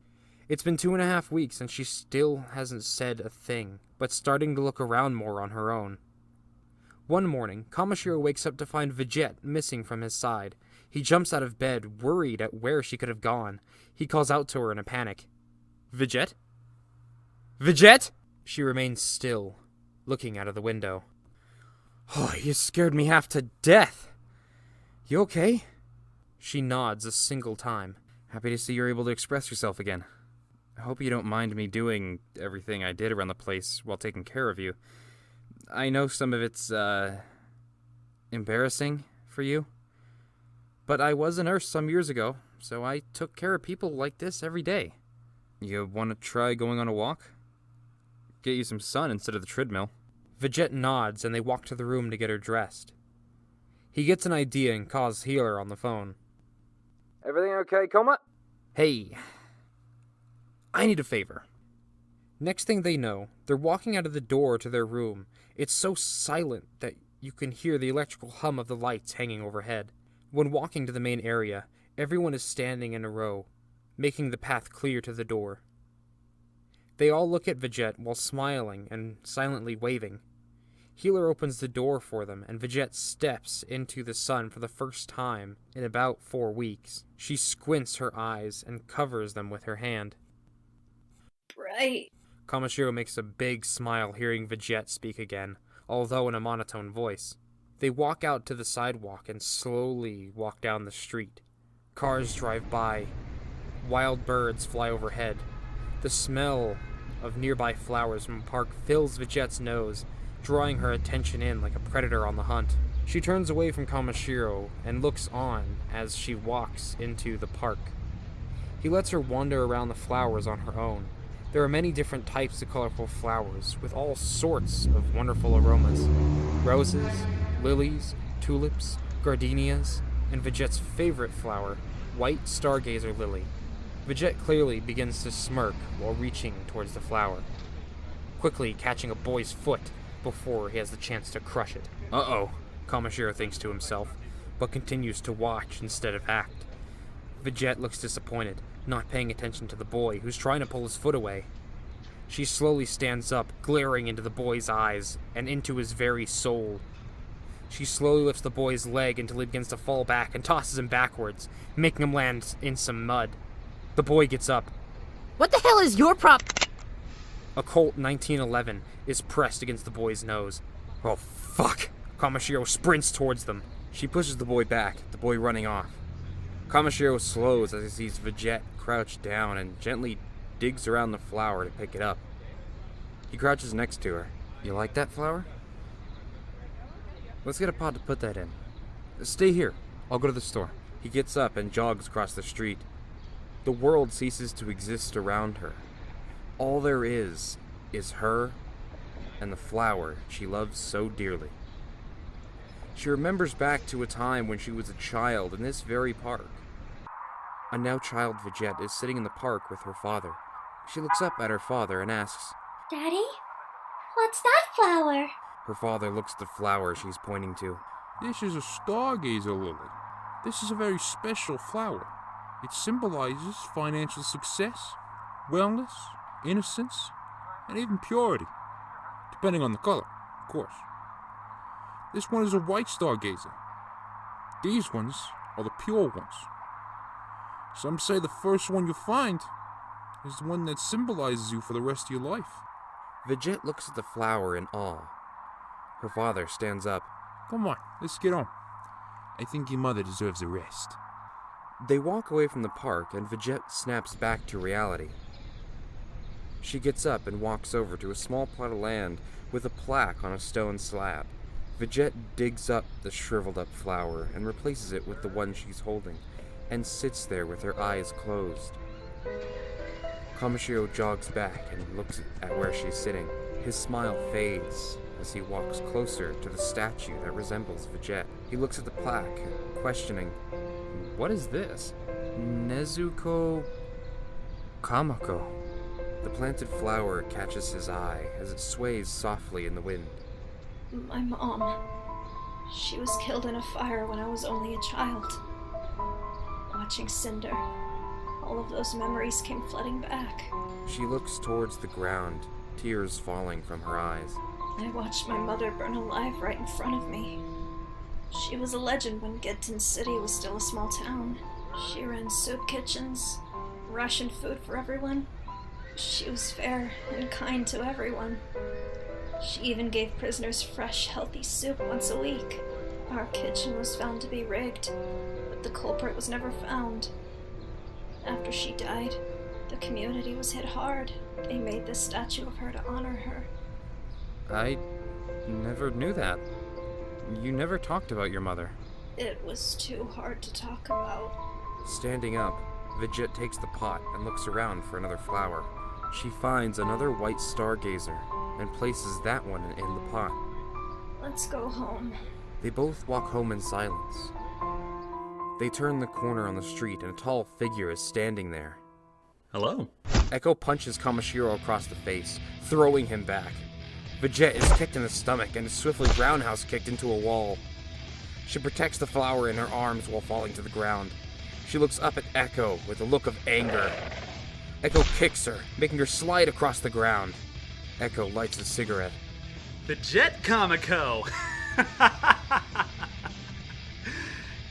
It's been 2.5 weeks and she still hasn't said a thing, but starting to look around more on her own. One morning, Kamashiro wakes up to find Vigette missing from his side. He jumps out of bed, worried at where she could have gone. He calls out to her in a panic. Vigette? Vigette? She remains still, looking out of the window. Oh, you scared me half to death. You okay? She nods a single time. Happy to see you're able to express yourself again. I hope you don't mind me doing everything I did around the place while taking care of you. I know some of it's, embarrassing for you. But I was a nurse some years ago, so I took care of people like this every day. You want to try going on a walk? Get you some sun instead of the treadmill. Vigette nods and they walk to the room to get her dressed. He gets an idea and calls Healer on the phone. Everything okay, Koma? Hey, I need a favor. Next thing they know, they're walking out of the door to their room. It's so silent that you can hear the electrical hum of the lights hanging overhead. When walking to the main area, everyone is standing in a row, making the path clear to the door. They all look at Vigette while smiling and silently waving. Healer opens the door for them, and Vigette steps into the sun for the first time in about 4 weeks. She squints her eyes and covers them with her hand. Bright. Kamashiro makes a big smile hearing Vigette speak again, although in a monotone voice. They walk out to the sidewalk and slowly walk down the street. Cars drive by. Wild birds fly overhead. The smell of nearby flowers from a park fills Vigette's nose, drawing her attention in like a predator on the hunt. She turns away from Kamashiro and looks on as she walks into the park. He lets her wander around the flowers on her own. There are many different types of colorful flowers, with all sorts of wonderful aromas. Roses, lilies, tulips, gardenias, and Vigette's favorite flower, white stargazer lily. Vigette clearly begins to smirk while reaching towards the flower, quickly catching a boy's foot before he has the chance to crush it. Uh-oh, Kamashiro thinks to himself, but continues to watch instead of act. Vigette looks disappointed, not paying attention to the boy, who's trying to pull his foot away. She slowly stands up, glaring into the boy's eyes and into his very soul. She slowly lifts the boy's leg until he begins to fall back and tosses him backwards, making him land in some mud. The boy gets up. What the hell is your prop? A Colt 1911 is pressed against the boy's nose. Oh, fuck! Kamashiro sprints towards them. She pushes the boy back, the boy running off. Kamashiro slows as he sees Vigette crouch down and gently digs around the flower to pick it up. He crouches next to her. You like that flower? Let's get a pot to put that in. Stay here. I'll go to the store. He gets up and jogs across the street. The world ceases to exist around her. All there is her and the flower she loves so dearly. She remembers back to a time when she was a child in this very park. A now child Vigette is sitting in the park with her father. She looks up at her father and asks, Daddy? What's that flower? Her father looks at the flower she's pointing to. This is a stargazer lily. This is a very special flower. It symbolizes financial success, wellness, innocence, and even purity, depending on the color, of course. This one is a white stargazer. These ones are the pure ones. Some say the first one you find is the one that symbolizes you for the rest of your life. Vigette looks at the flower in awe. Her father stands up. Come on, let's get on. I think your mother deserves a rest. They walk away from the park and Vigette snaps back to reality. She gets up and walks over to a small plot of land with a plaque on a stone slab. Vigette digs up the shriveled up flower and replaces it with the one she's holding, and sits there with her eyes closed. Kamashiro jogs back and looks at where she's sitting. His smile fades as he walks closer to the statue that resembles Vigette. He looks at the plaque, questioning, "What is this?" Nezuko Kamako. The planted flower catches his eye as it sways softly in the wind. My mom. She was killed in a fire when I was only a child. What watching Cinder. All of those memories came flooding back. She looks towards the ground, tears falling from her eyes. I watched my mother burn alive right in front of me. She was a legend when Gedton City was still a small town. She ran soup kitchens, rationed food for everyone. She was fair and kind to everyone. She even gave prisoners fresh, healthy soup once a week. Our kitchen was found to be rigged, but the culprit was never found. After she died, the community was hit hard. They made this statue of her to honor her. I never knew that. You never talked about your mother. It was too hard to talk about. Standing up, Vigette takes the pot and looks around for another flower. She finds another white stargazer and places that one in the pot. Let's go home. They both walk home in silence. They turn the corner on the street and a tall figure is standing there. Hello. Echo punches Kamashiro across the face, throwing him back. Vigette is kicked in the stomach and is swiftly roundhouse kicked into a wall. She protects the flower in her arms while falling to the ground. She looks up at Echo with a look of anger. Echo kicks her, making her slide across the ground. Echo lights a cigarette. Vigette Kamako!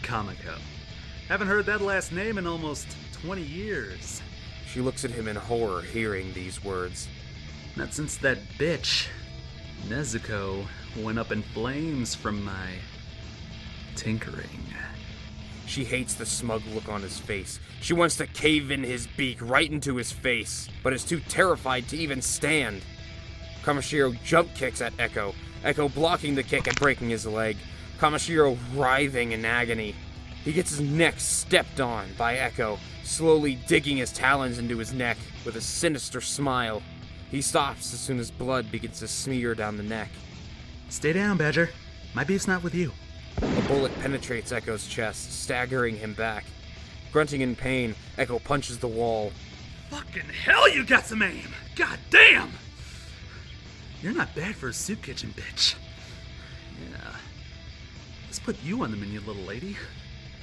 Kamako. Haven't heard that last name in almost 20 years. She looks at him in horror, hearing these words. Not since that bitch, Nezuko, went up in flames from my tinkering. She hates the smug look on his face. She wants to cave in his beak right into his face, but is too terrified to even stand. Kamashiro jump kicks at Echo, Echo blocking the kick and breaking his leg. Kamashiro writhing in agony. He gets his neck stepped on by Echo, slowly digging his talons into his neck with a sinister smile. He stops as soon as blood begins to smear down the neck. Stay down, Badger. My beef's not with you. A bullet penetrates Echo's chest, staggering him back. Grunting in pain, Echo punches the wall. Fucking hell, you got some aim! God damn! You're not bad for a soup kitchen, bitch. Yeah. Let's put you on the menu, little lady.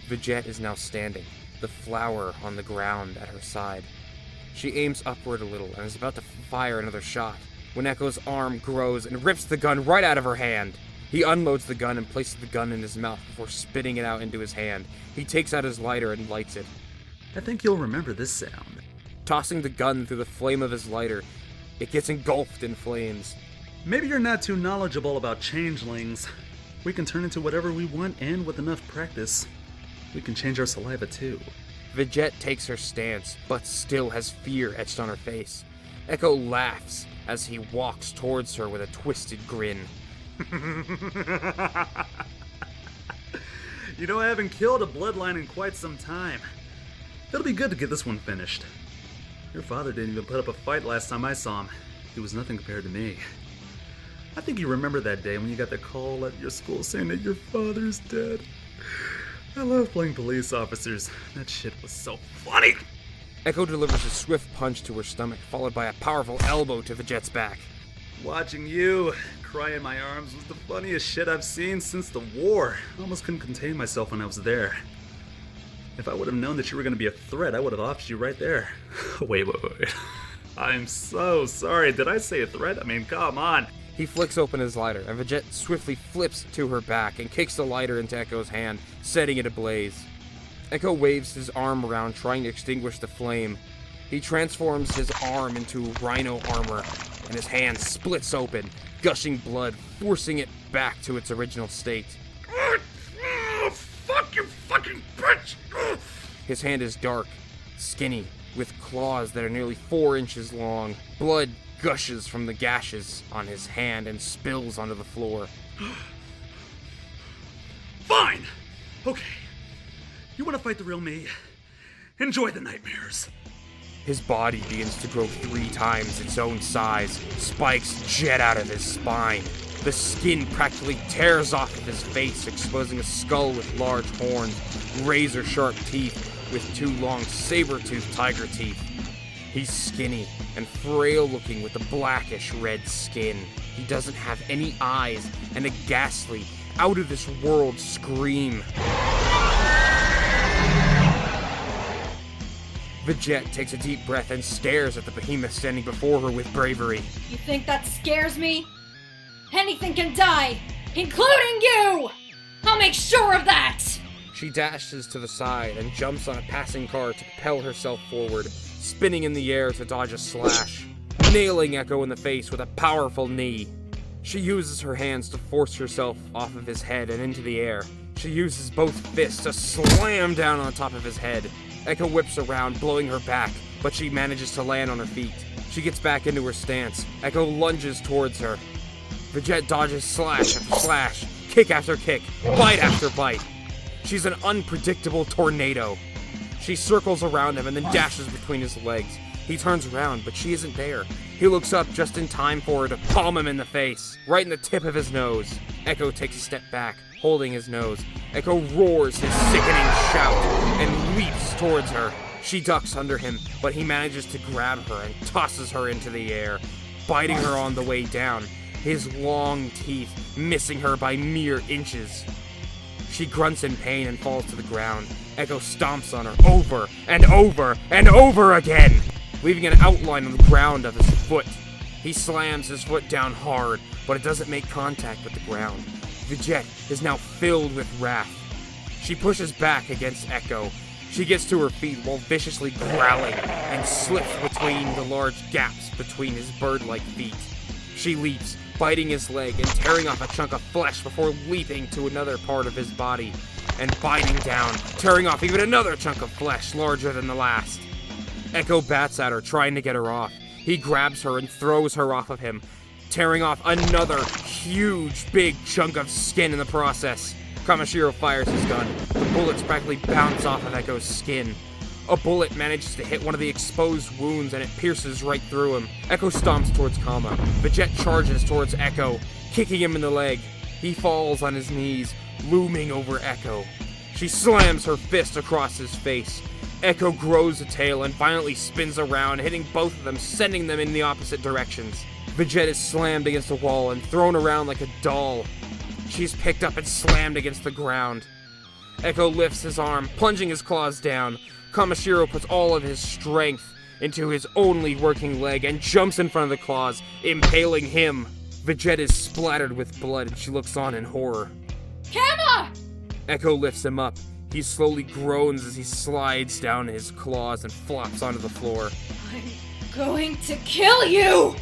Vigette is now standing, the flower on the ground at her side. She aims upward a little and is about to fire another shot, when Echo's arm grows and rips the gun right out of her hand. He unloads the gun and places the gun in his mouth before spitting it out into his hand. He takes out his lighter and lights it. I think you'll remember this sound. Tossing the gun through the flame of his lighter, it gets engulfed in flames. Maybe you're not too knowledgeable about changelings. We can turn into whatever we want, and with enough practice, we can change our saliva too. Vigette takes her stance, but still has fear etched on her face. Echo laughs as he walks towards her with a twisted grin. You know, I haven't killed a bloodline in quite some time. It'll be good to get this one finished. Your father didn't even put up a fight last time I saw him. He was nothing compared to me. I think you remember that day when you got the call at your school saying that your father's dead. I love playing police officers. That shit was so funny! Echo delivers a swift punch to her stomach, followed by a powerful elbow to Vigette's back. Watching you cry in my arms was the funniest shit I've seen since the war. I almost couldn't contain myself when I was there. If I would have known that you were going to be a threat, I would have offed you right there. Wait. I'm so sorry. Did I say a threat? I mean, come on. He flicks open his lighter, and Vigette swiftly flips to her back and kicks the lighter into Echo's hand, setting it ablaze. Echo waves his arm around, trying to extinguish the flame. He transforms his arm into rhino armor, and his hand splits open, gushing blood, forcing it back to its original state. Fuck you fucking bitch! His hand is dark, skinny, with claws that are nearly 4 inches long. Blood gushes from the gashes on his hand and spills onto the floor. Fine! Okay. You want to fight the real me? Enjoy the nightmares. His body begins to grow 3 times its own size. Spikes jet out of his spine. The skin practically tears off of his face, exposing a skull with large horns, razor-sharp teeth with 2 long saber-toothed tiger teeth. He's skinny and frail-looking with a blackish-red skin. He doesn't have any eyes and a ghastly, out-of-this-world scream. Vigette takes a deep breath and stares at the behemoth standing before her with bravery. You think that scares me? Anything can die, including you! I'll make sure of that! She dashes to the side and jumps on a passing car to propel herself forward, spinning in the air to dodge a slash, nailing Echo in the face with a powerful knee. She uses her hands to force herself off of his head and into the air. She uses both fists to slam down on top of his head. Echo whips around, blowing her back, but she manages to land on her feet. She gets back into her stance. Echo lunges towards her. Vigette dodges slash after slash, kick after kick, bite after bite. She's an unpredictable tornado. She circles around him and then dashes between his legs. He turns around, but she isn't there. He looks up just in time for her to palm him in the face, right in the tip of his nose. Echo takes a step back, holding his nose. Echo roars his sickening shout and leaps towards her. She ducks under him, but he manages to grab her and tosses her into the air, biting her on the way down, his long teeth missing her by mere inches. She grunts in pain and falls to the ground. Echo stomps on her over and over and over again, leaving an outline on the ground of his foot. He slams his foot down hard, but it doesn't make contact with the ground. Vigette is now filled with wrath. She pushes back against Echo. She gets to her feet while viciously growling and slips between the large gaps between his bird-like feet. She leaps, biting his leg and tearing off a chunk of flesh before leaping to another part of his body and biting down, tearing off even another chunk of flesh larger than the last. Echo bats at her, trying to get her off. He grabs her and throws her off of him, tearing off another huge big chunk of skin in the process. Kamashiro fires his gun. The bullets practically bounce off of Echo's skin. A bullet manages to hit one of the exposed wounds and it pierces right through him. Echo stomps towards Kama. Vigette charges towards Echo, kicking him in the leg. He falls on his knees, looming over Echo. She slams her fist across his face. Echo grows a tail and violently spins around, hitting both of them, sending them in the opposite directions. Vigette is slammed against a wall and thrown around like a doll. She's picked up and slammed against the ground. Echo lifts his arm, plunging his claws down. Kamashiro puts all of his strength into his only working leg and jumps in front of the claws, impaling him. Vigette is splattered with blood and she looks on in horror. Kama! Echo lifts him up. He slowly groans as he slides down his claws and flops onto the floor. I'm going to kill you!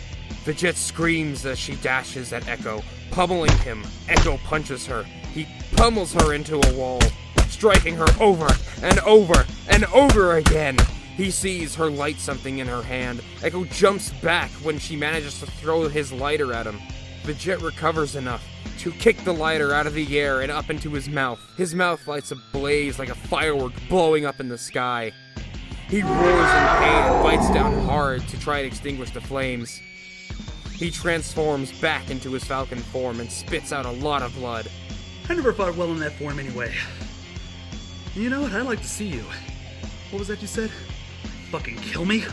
Vigette screams as she dashes at Echo, pummeling him. Echo punches her. He pummels her into a wall, striking her over and over and over again. He sees her light something in her hand. Echo jumps back when she manages to throw his lighter at him. Vigette recovers enough to kick the lighter out of the air and up into his mouth. His mouth lights ablaze like a firework blowing up in the sky. He roars in pain and bites down hard to try and extinguish the flames. He transforms back into his falcon form and spits out a lot of blood. I never fought well in that form anyway. You know what? I'd like to see you. What was that you said? Fucking kill me?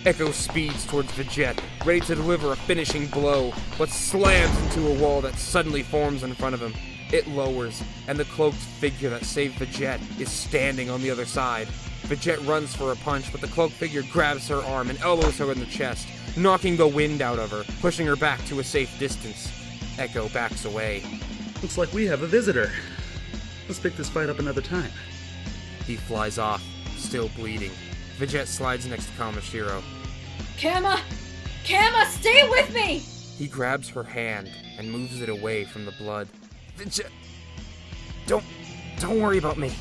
Echo speeds towards Vigette, ready to deliver a finishing blow, but slams into a wall that suddenly forms in front of him. It lowers, and the cloaked figure that saved Vigette is standing on the other side. Vigette runs for a punch, but the cloaked figure grabs her arm and elbows her in the chest, knocking the wind out of her, pushing her back to a safe distance. Echo backs away. Looks like we have a visitor. Let's pick this fight up another time. He flies off, still bleeding. Vigette slides next to Kamashiro. Kama! Kama, stay with me! He grabs her hand and moves it away from the blood. Vigette, don't worry about me.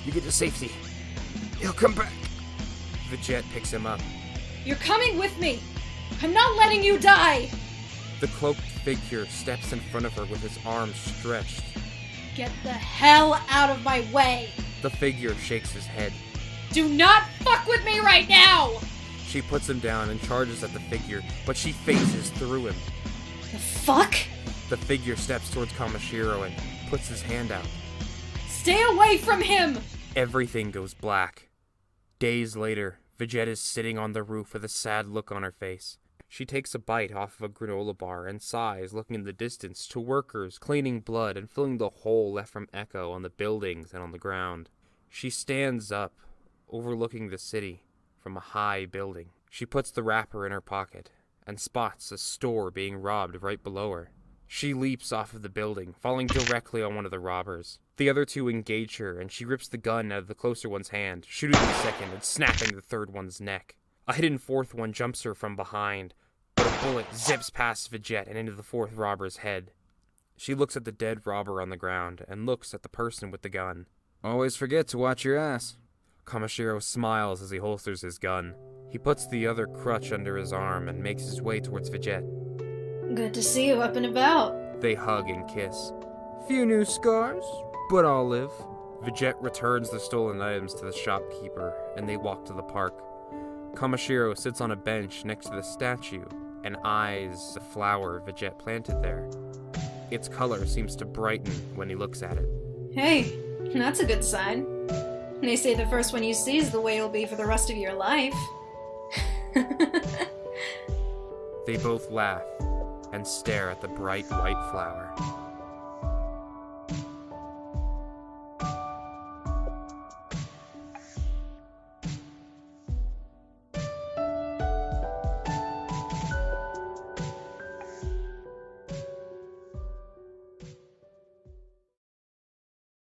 You get to safety. He'll come back. Vigette picks him up. You're coming with me! I'm not letting you die! The cloaked figure steps in front of her with his arms stretched. Get the hell out of my way! The figure shakes his head. Do not fuck with me right now! She puts him down and charges at the figure, but she phases through him. The fuck? The figure steps towards Kamashiro and puts his hand out. Stay away from him! Everything goes black. Days later, Vigette is sitting on the roof with a sad look on her face. She takes a bite off of a granola bar and sighs, looking in the distance to workers cleaning blood and filling the hole left from Echo on the buildings and on the ground. She stands up, overlooking the city from a high building. She puts the wrapper in her pocket and spots a store being robbed right below her. She leaps off of the building, falling directly on one of the robbers. The other two engage her, and she rips the gun out of the closer one's hand, shooting the second and snapping the third one's neck. A hidden fourth one jumps her from behind, but a bullet zips past Vigette and into the fourth robber's head. She looks at the dead robber on the ground and looks at the person with the gun. Always forget to watch your ass. Kamashiro smiles as he holsters his gun. He puts the other crutch under his arm and makes his way towards Vigette. Good to see you up and about. They hug and kiss. Few new scars, but I'll live. Vigette returns the stolen items to the shopkeeper, and they walk to the park. Kamashiro sits on a bench next to the statue and eyes the flower Vigette planted there. Its color seems to brighten when he looks at it. Hey, that's a good sign. They say the first one you see is the way you'll be for the rest of your life. They both laugh and stare at the bright white flower.